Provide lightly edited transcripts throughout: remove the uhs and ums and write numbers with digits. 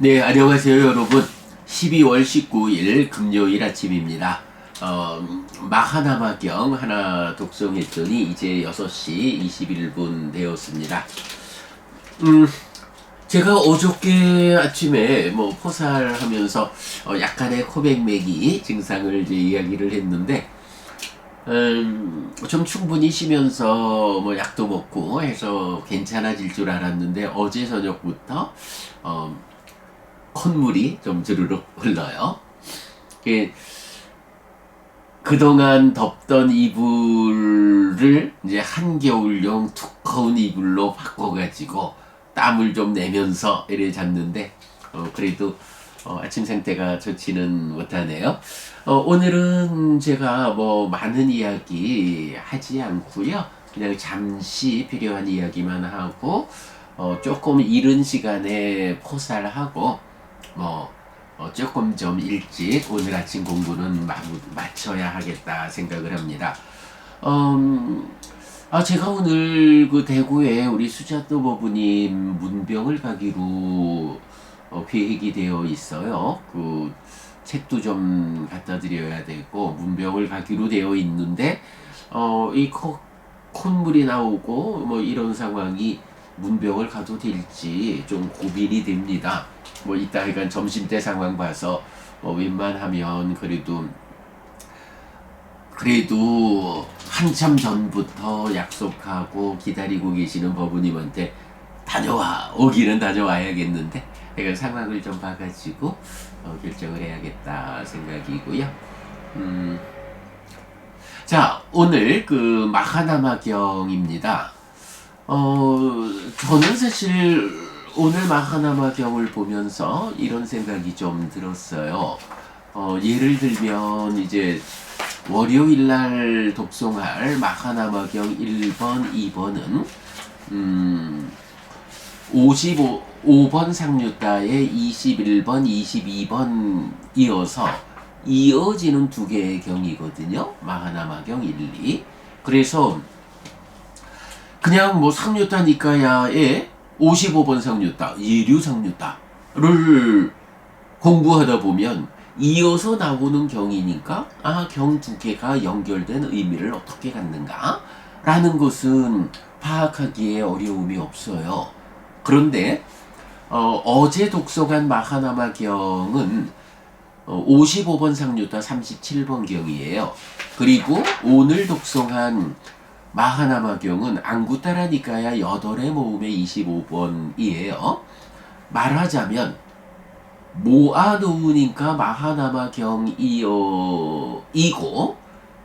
네, 안녕하세요, 여러분. 12월 19일 금요일 아침입니다. 마하나마경 하나 독송했더니 이제 6시 21분 되었습니다. 제가 어저께 아침에 포살하면서 약간의 코백맥이 증상을 이제 이야기를 했는데, 좀 충분히 쉬면서 약도 먹고 해서 괜찮아질 줄 알았는데 어제 저녁부터 콧물이 좀 주르륵 흘러요. 그동안 덥던 이불을 이제 한겨울용 두꺼운 이불로 바꿔가지고 땀을 좀 내면서 이래 잤는데 그래도 아침 상태가 좋지는 못하네요. 오늘은 제가 많은 이야기 하지 않고요. 그냥 잠시 필요한 이야기만 하고 조금 이른 시간에 포살하고 조금 좀 일찍 오늘 아침 공부는 마쳐야 하겠다 생각을 합니다. 제가 오늘 그 대구에 우리 수자도 버부님 문병을 가기로 계획이 되어 있어요. 그 책도 좀 갖다 드려야 되고 문병을 가기로 되어 있는데 이 콧물이 나오고 이런 상황이 문병을 가도 될지 좀 고민이 됩니다. 이따 하여간 점심때 상황 봐서 웬만하면 그래도 한참 전부터 약속하고 기다리고 계시는 법부님한테 오기는 다녀와야겠는데 내가 상황을 좀 봐가지고 결정을 해야겠다 생각이고요. 자, 오늘 그 마하나마경입니다. 저는 사실 오늘 마하나마경을 보면서 이런 생각이 좀 들었어요. 예를 들면 이제 월요일날 독송할 마하나마경 1번, 2번은 55번 상류다에 21번, 22번 이어지는 두 개의 경이거든요. 마하나마경 1, 2. 그래서 그냥 상류다 니까야의 55번 상류다, 예류 상류다를 공부하다 보면 이어서 나오는 경이니까 경 두 개가 연결된 의미를 어떻게 갖는가 라는 것은 파악하기에 어려움이 없어요. 그런데 어제 독송한 마하나마경은 55번 상류다 37번 경이에요. 그리고 오늘 독송한 마하나마경은 앙구타라니까야 8의 모음의 25번이에요. 말하자면 모아놓으니까 마하나마경이고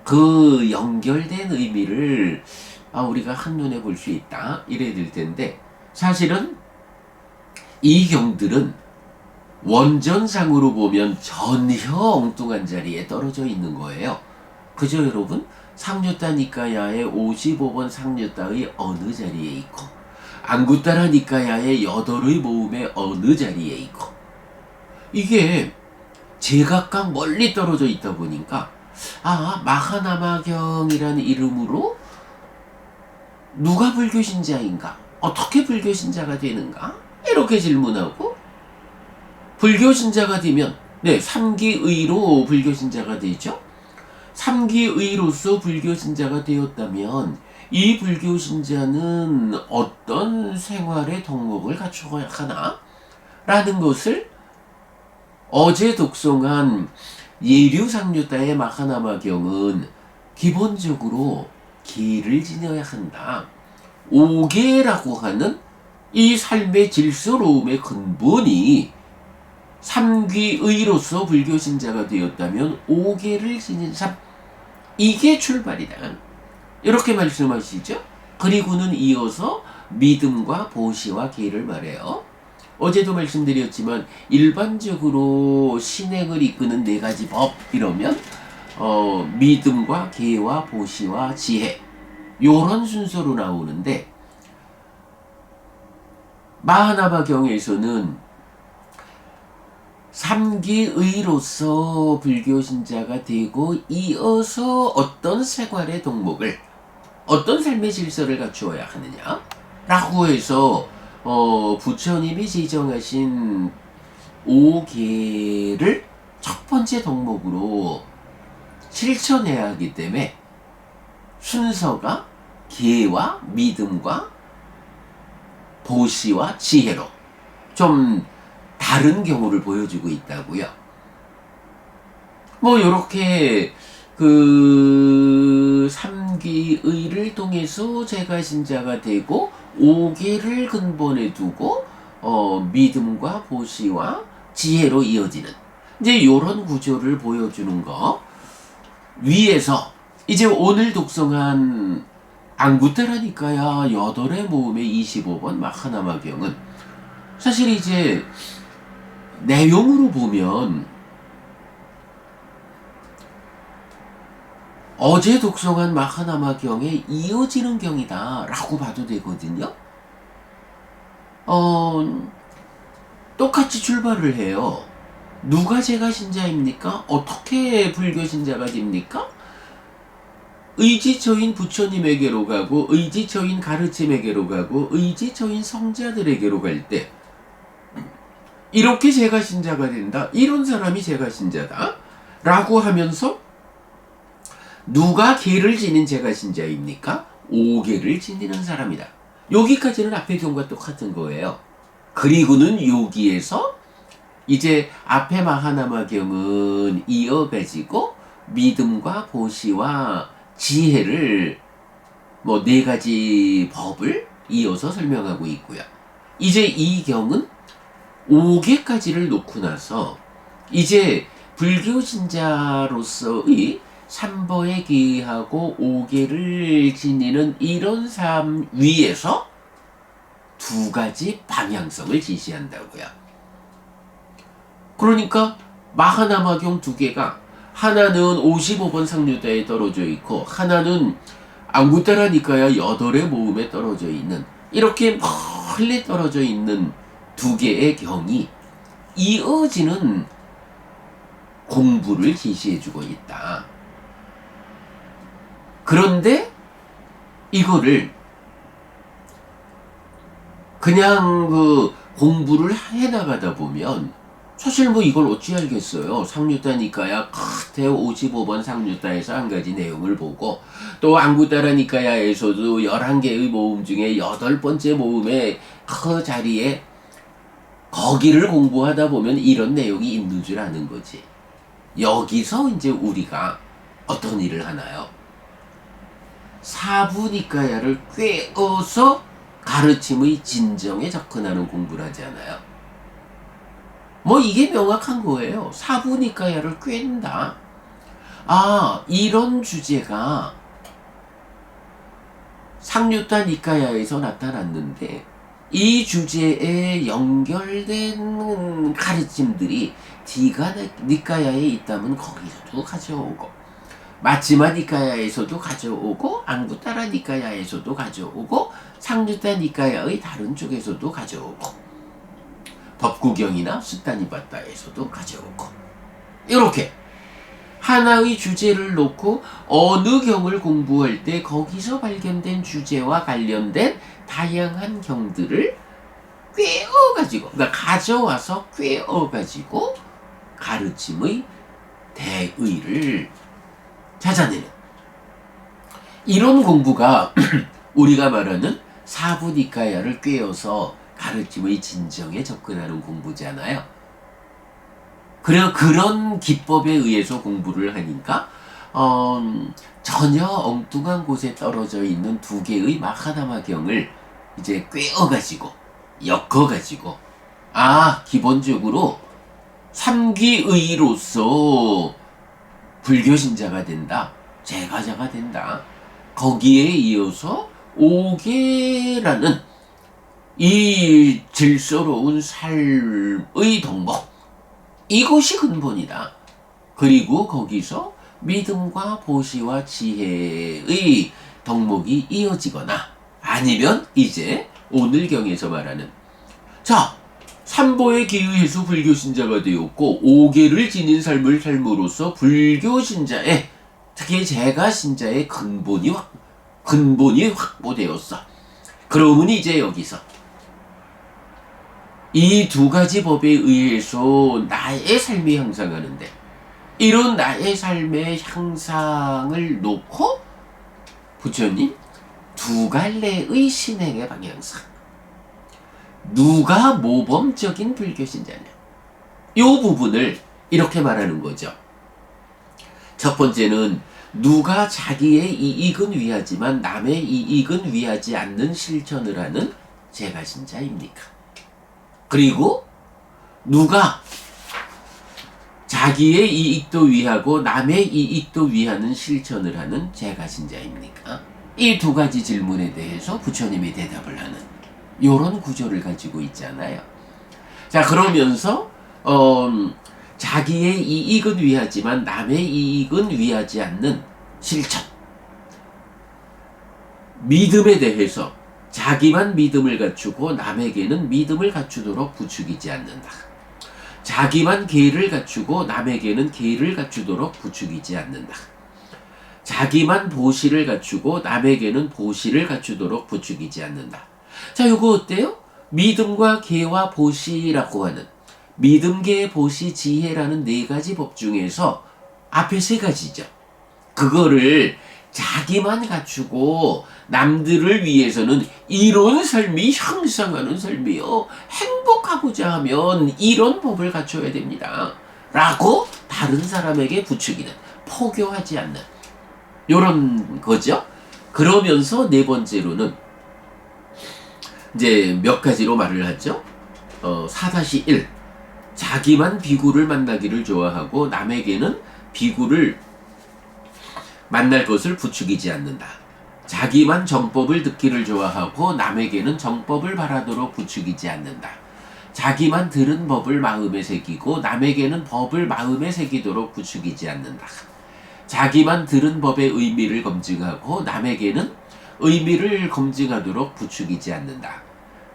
그 연결된 의미를 우리가 한눈에 볼 수 있다 이래 될 텐데, 사실은 이 경들은 원전상으로 보면 전혀 엉뚱한 자리에 떨어져 있는 거예요. 그죠, 여러분? 상류다 니까야의 55번 상류다의 어느 자리에 있고 앙구타라 니까야의 8의 모음의 어느 자리에 있고, 이게 제각각 멀리 떨어져 있다 보니까 마하나마경이라는 이름으로 누가 불교신자인가? 어떻게 불교신자가 되는가? 이렇게 질문하고, 불교신자가 되면 3기의로 불교신자가 되죠. 3기의로서 불교신자가 되었다면 이 불교신자는 어떤 생활의 덕목을 갖추어야 하나? 라는 것을 어제 독송한 예류상류다의 마하나마경은 기본적으로 계를 지녀야 한다. 오계라고 하는 이 삶의 질서로움의 근본이 3귀의로서 불교신자가 되었다면 오계를 지닌 삶, 이게 출발이다 이렇게 말씀하시죠. 그리고는 이어서 믿음과 보시와 계를 말해요. 어제도 말씀드렸지만 일반적으로 신행을 이끄는 4가지 법 이러면 믿음과 계와 보시와 지혜 요런 순서로 나오는데, 마하나마경에서는 3기의로서 불교신자가 되고 이어서 어떤 생활의 덕목을, 어떤 삶의 질서를 갖추어야 하느냐 라고 해서 부처님이 지정하신 오계를 첫 번째 덕목으로 실천해야 하기 때문에 순서가 계와 믿음과 보시와 지혜로 좀 다른 경우를 보여주고 있다고요. 뭐 요렇게 그 삼귀의를 통해서 제가 신자가 되고 오계를 근본에 두고 믿음과 보시와 지혜로 이어지는 이제 요런 구조를 보여주는 거 위에서 이제 오늘 독성한 안구테라니까야 여덟의 모음의 25번 마하나마경은 사실 이제 내용으로 보면 어제 독성한 마하나마경에 이어지는 경이다 라고 봐도 되거든요. 똑같이 출발을 해요. 누가 제가 신자입니까? 어떻게 불교 신자가 됩니까? 의지처인 부처님에게로 가고 의지처인 가르침에게로 가고 의지처인 성자들에게로 갈 때 이렇게 제가 신자가 된다. 이런 사람이 제가 신자다. 라고 하면서 누가 계를 지닌 제가 신자입니까? 오계를 지니는 사람이다. 여기까지는 앞의 경과 똑같은 거예요. 그리고는 여기에서 이제 앞에 마하나마경은 이어가지고 믿음과 보시와 지혜를 뭐 네 가지 법을 이어서 설명하고 있고요. 이제 이 경은 5개까지를 놓고 나서 이제 불교 신자로서의 삼보에 기하고 5개를 지니는 이런 삶 위에서 두 가지 방향성을 지시한다고요. 그러니까 마하나마경 두 개가 하나는 55번 상류다에 떨어져 있고 하나는 안구따라니까야 8의 모음에 떨어져 있는 이렇게 멀리 떨어져 있는 두 개의 경이 이어지는 공부를 지시해주고 있다. 그런데 이거를 그냥 그 공부를 해나가다 보면 사실 뭐 이걸 어찌 알겠어요. 상류다니까야 크테 55번 상류다에서 한 가지 내용을 보고 또 안구따라니까야에서도 11개의 모음 중에 8번째 모음의 그 자리에 거기를 공부하다 보면 이런 내용이 있는 줄 아는 거지. 여기서 이제 우리가 어떤 일을 하나요? 사부니까야를 꿰어서 가르침의 진정에 접근하는 공부를 하지 않아요? 뭐 이게 명확한 거예요. 사부니까야를 꿰는다. 아, 이런 주제가 상류타 니까야에서 나타났는데 이 주제에 연결된 가르침들이 디가 니까야에 있다면 거기서도 가져오고 마지마 니까야에서도 가져오고 안구따라 니까야에서도 가져오고 상류타 니까야의 다른 쪽에서도 가져오고 법구경이나 스타니바타에서도 가져오고 이렇게 하나의 주제를 놓고 어느 경을 공부할 때 거기서 발견된 주제와 관련된 다양한 경들을 꿰어가지고 그러니까 가져와서 꿰어가지고 가르침의 대의를 찾아내는 이런 공부가 우리가 말하는 사부니까야를 꿰어서 가르침의 진정에 접근하는 공부잖아요. 그래서 그런 기법에 의해서 공부를 하니까 전혀 엉뚱한 곳에 떨어져 있는 두 개의 마하나마경을 이제 꿰어가지고 엮어가지고 기본적으로 삼귀의로서 불교신자가 된다. 제가자가 된다. 거기에 이어서 오계라는 이 질서로운 삶의 덕목 이것이 근본이다. 그리고 거기서 믿음과 보시와 지혜의 덕목이 이어지거나 아니면 이제 오늘 경에서 말하는 자 삼보에 기의해서 불교신자가 되었고 오계를 지닌 삶을 삶으로써 불교신자의 특히 제가 신자의 근본이 확보되었어. 그러면 이제 여기서 이 두 가지 법에 의해서 나의 삶이 향상하는데, 이런 나의 삶의 향상을 놓고 부처님 두 갈래의 신행의 방향성, 누가 모범적인 불교 신자냐, 이 부분을 이렇게 말하는 거죠. 첫 번째는 누가 자기의 이익은 위하지만 남의 이익은 위하지 않는 실천을 하는 제가신자입니까? 그리고 누가 자기의 이익도 위하고 남의 이익도 위하는 실천을 하는 제가신자입니까? 이 두 가지 질문에 대해서 부처님이 대답을 하는 이런 구조를 가지고 있잖아요. 자, 그러면서 자기의 이익은 위하지만 남의 이익은 위하지 않는 실천, 믿음에 대해서 자기만 믿음을 갖추고 남에게는 믿음을 갖추도록 부추기지 않는다. 자기만 계를 갖추고 남에게는 계를 갖추도록 부추기지 않는다. 자기만 보시를 갖추고 남에게는 보시를 갖추도록 부추기지 않는다. 자, 요거 어때요? 믿음과 계와 보시라고 하는, 믿음, 계, 보시, 지혜라는 네 가지 법 중에서 앞에 세 가지죠. 그거를 자기만 갖추고 남들을 위해서는 이런 삶이 향상하는 삶이요, 행복하고자 하면 이런 법을 갖춰야 됩니다 라고 다른 사람에게 부추기는, 포교하지 않는 요런 거죠. 그러면서 네 번째로는 이제 몇 가지로 말을 하죠. 4-1, 자기만 비구를 만나기를 좋아하고 남에게는 비구를 만날 것을 부추기지 않는다. 자기만 정법을 듣기를 좋아하고 남에게는 정법을 바라도록 부추기지 않는다. 자기만 들은 법을 마음에 새기고 남에게는 법을 마음에 새기도록 부추기지 않는다. 자기만 들은 법의 의미를 검증하고 남에게는 의미를 검증하도록 부추기지 않는다.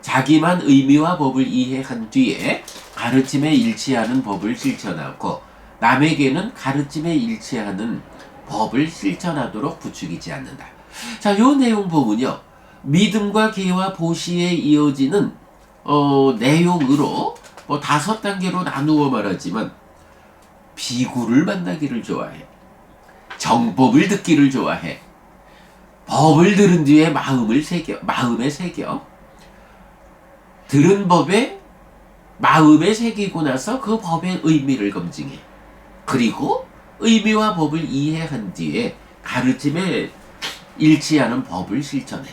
자기만 의미와 법을 이해한 뒤에 가르침에 일치하는 법을 실천하고 남에게는 가르침에 일치하는 법을 실천하도록 부추기지 않는다. 자, 요 내용 보면요, 믿음과 계와 보시에 이어지는 내용으로 5단계로 나누어 말하지만, 비구를 만나기를 좋아해, 정법을 듣기를 좋아해, 법을 들은 뒤에 마음에 새겨, 들은 법에 마음에 새기고 나서 그 법의 의미를 검증해, 그리고 의미와 법을 이해한 뒤에 가르침에 일치하는 법을 실천해.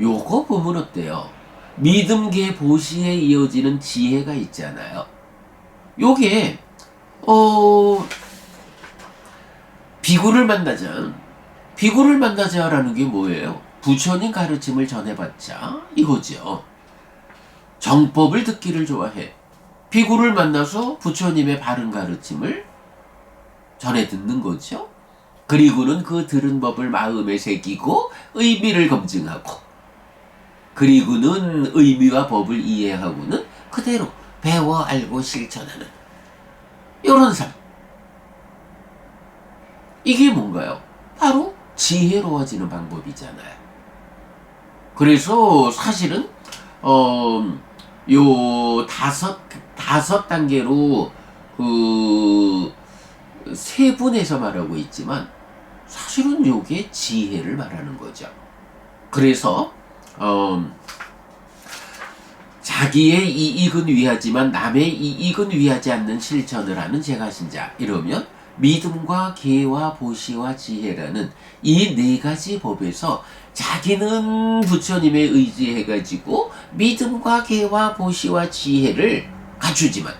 요거 보면 어때요? 믿음, 계, 보시에 이어지는 지혜가 있잖아요. 요게 비구를 만나자라는 게 뭐예요? 부처님 가르침을 전해봤자 이거죠. 정법을 듣기를 좋아해. 비구를 만나서 부처님의 바른 가르침을 전해 듣는 거죠. 그리고는 그 들은 법을 마음에 새기고 의미를 검증하고, 그리고는 의미와 법을 이해하고는 그대로 배워 알고 실천하는 이런 삶. 이게 뭔가요? 바로 지혜로워지는 방법이잖아요. 그래서 사실은 요 다섯 단계로 세분해서 말하고 있지만 사실은 요게 지혜를 말하는 거죠. 그래서 자기의 이익은 위하지만 남의 이익은 위하지 않는 실천을 하는 제가신자, 이러면 믿음과 계와 보시와 지혜라는 이 네 가지 법에서 자기는 부처님에 의지해가지고 믿음과 계와 보시와 지혜를 갖추지만,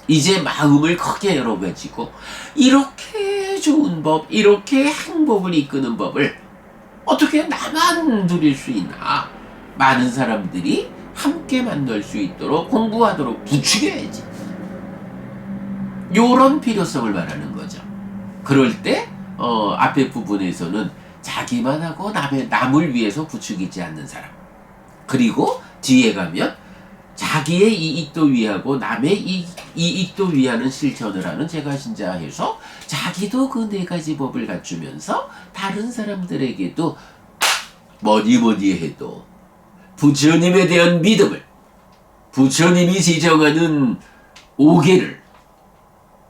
이제 마음을 크게 열어가지고 이렇게 좋은 법, 이렇게 행복을 이끄는 법을 어떻게 나만 누릴 수 있나, 많은 사람들이 함께 만날 수 있도록 공부하도록 부추겨야지, 요런 필요성을 말하는 거죠. 그럴 때 앞에 부분에서는 자기만 하고 남을 위해서 부추기지 않는 사람, 그리고 뒤에 가면 자기의 이익도 위하고 남의 이익도 위하는 실천을 하는 제가신자 해서 자기도 그 네 가지 법을 갖추면서 다른 사람들에게도 뭐니 해도 부처님에 대한 믿음을, 부처님이 지정하는 오계를,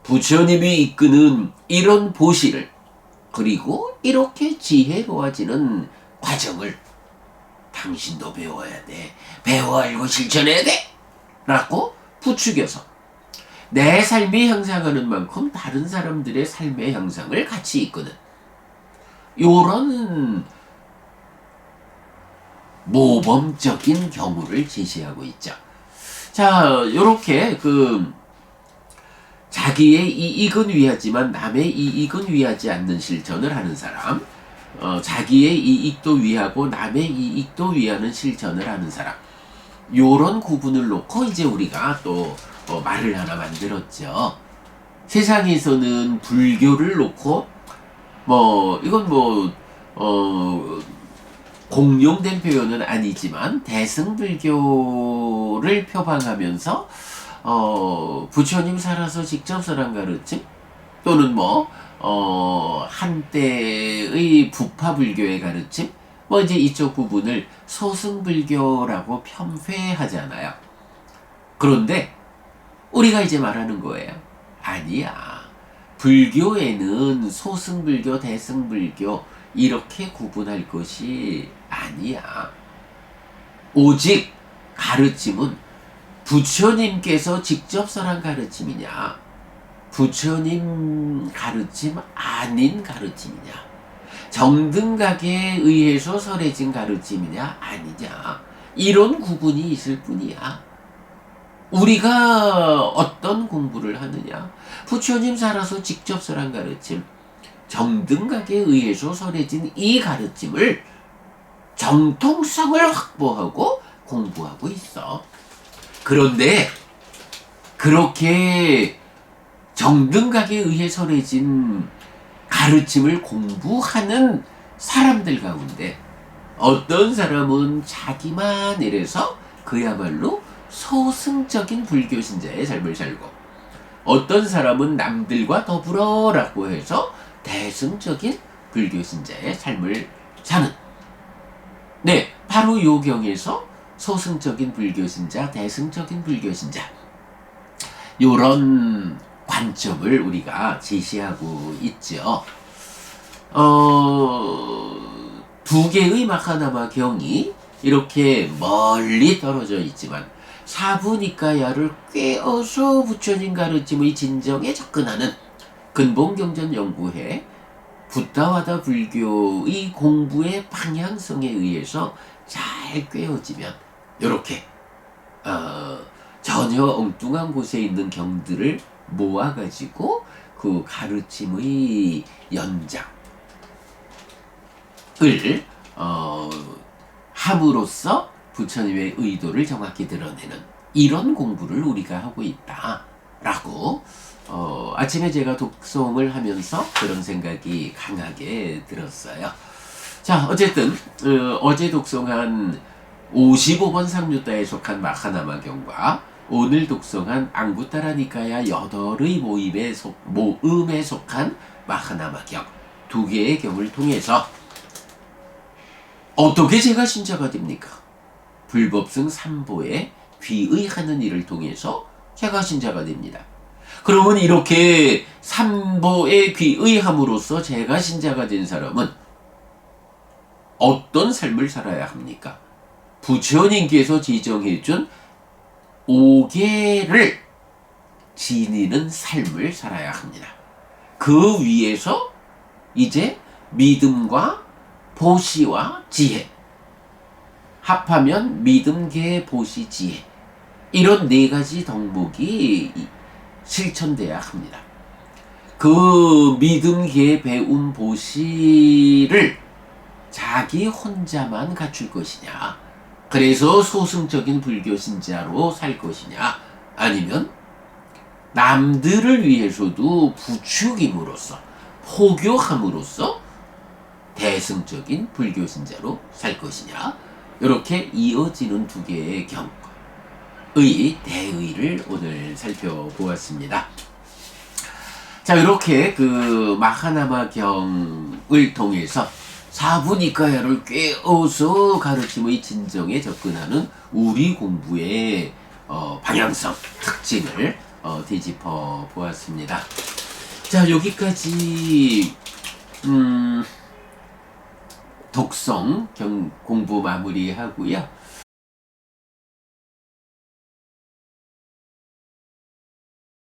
부처님이 이끄는 이런 보시를, 그리고 이렇게 지혜로워지는 과정을 당신도 배워야 돼. 배워 알고 실천해야 돼. 라고 부추겨서 내 삶이 향상하는 만큼 다른 사람들의 삶의 향상을 같이 이끄는 요런 모범적인 경우를 제시하고 있죠. 자, 요렇게 자기의 이익은 위하지만 남의 이익은 위하지 않는 실천을 하는 사람, 자기의 이익도 위하고 남의 이익도 위하는 실천을 하는 사람, 요런 구분을 놓고 이제 우리가 또 말을 하나 만들었죠. 세상에서는 불교를 놓고 이건 공용된 표현은 아니지만 대승불교를 표방하면서 부처님 살아서 직접 설한 가르침, 또는 한때의 부파불교의 가르침, 이제 이쪽 부분을 소승불교라고 편회하잖아요. 그런데 우리가 이제 말하는 거예요. 아니야. 불교에는 소승불교, 대승불교 이렇게 구분할 것이 아니야. 오직 가르침은 부처님께서 직접 설한 가르침이냐, 부처님 가르침 아닌 가르침이냐, 정등각에 의해서 설해진 가르침이냐 아니냐, 이런 구분이 있을 뿐이야. 우리가 어떤 공부를 하느냐, 부처님 살아서 직접 설한 가르침, 정등각에 의해서 설해진 이 가르침을 정통성을 확보하고 공부하고 있어. 그런데 그렇게 정등각에 의해 설해진 가르침을 공부하는 사람들 가운데 어떤 사람은 자기만 이래서 그야말로 소승적인 불교 신자의 삶을 살고, 어떤 사람은 남들과 더불어라고 해서 대승적인 불교 신자의 삶을 사는, 네, 바로 요 경에서 소승적인 불교 신자, 대승적인 불교 신자, 요런 관점을 우리가 제시하고 있죠. 두 개의 마하나마 경이 이렇게 멀리 떨어져 있지만 사부니까야를 꿰어서 부처님 가르침의 진정에 접근하는 근본경전연구회 붓다와다 불교의 공부의 방향성에 의해서 잘 꿰어지면 이렇게 전혀 엉뚱한 곳에 있는 경들을 모아가지고 그 가르침의 연장을 함으로써 부처님의 의도를 정확히 드러내는 이런 공부를 우리가 하고 있다라고 아침에 제가 독송을 하면서 그런 생각이 강하게 들었어요. 자, 어쨌든 어제 독송한 55번 상류다에 속한 마하나마경과 오늘 독송한 앙구타라니까야 8의 모음에 속한 마하나마경 두 개의 경을 통해서 어떻게 제가 신자가 됩니까? 불법승 3보에 귀의하는 일을 통해서 제가 신자가 됩니다. 그러면 이렇게 3보에 귀의함으로써 제가 신자가 된 사람은 어떤 삶을 살아야 합니까? 부처님께서 지정해준 5계를 지니는 삶을 살아야 합니다. 그 위에서 이제 믿음과 보시와 지혜, 합하면 믿음, 계, 보시, 지혜, 이런 4가지 덕목이 실천돼야 합니다. 그 믿음, 계, 배움, 보시를 자기 혼자만 갖출 것이냐, 그래서 소승적인 불교 신자로 살 것이냐, 아니면 남들을 위해서도 부추김으로써 포교함으로써 대승적인 불교 신자로 살 것이냐, 이렇게 이어지는 두 개의 경의 대의를 오늘 살펴보았습니다. 자, 이렇게 그 마하나마 경을 통해서 사부니까야를 꿰어서 가르침의 진정에 접근하는 우리 공부의 방향성, 특징을 되짚어 보았습니다. 자, 여기까지 독성 공부 마무리하고요.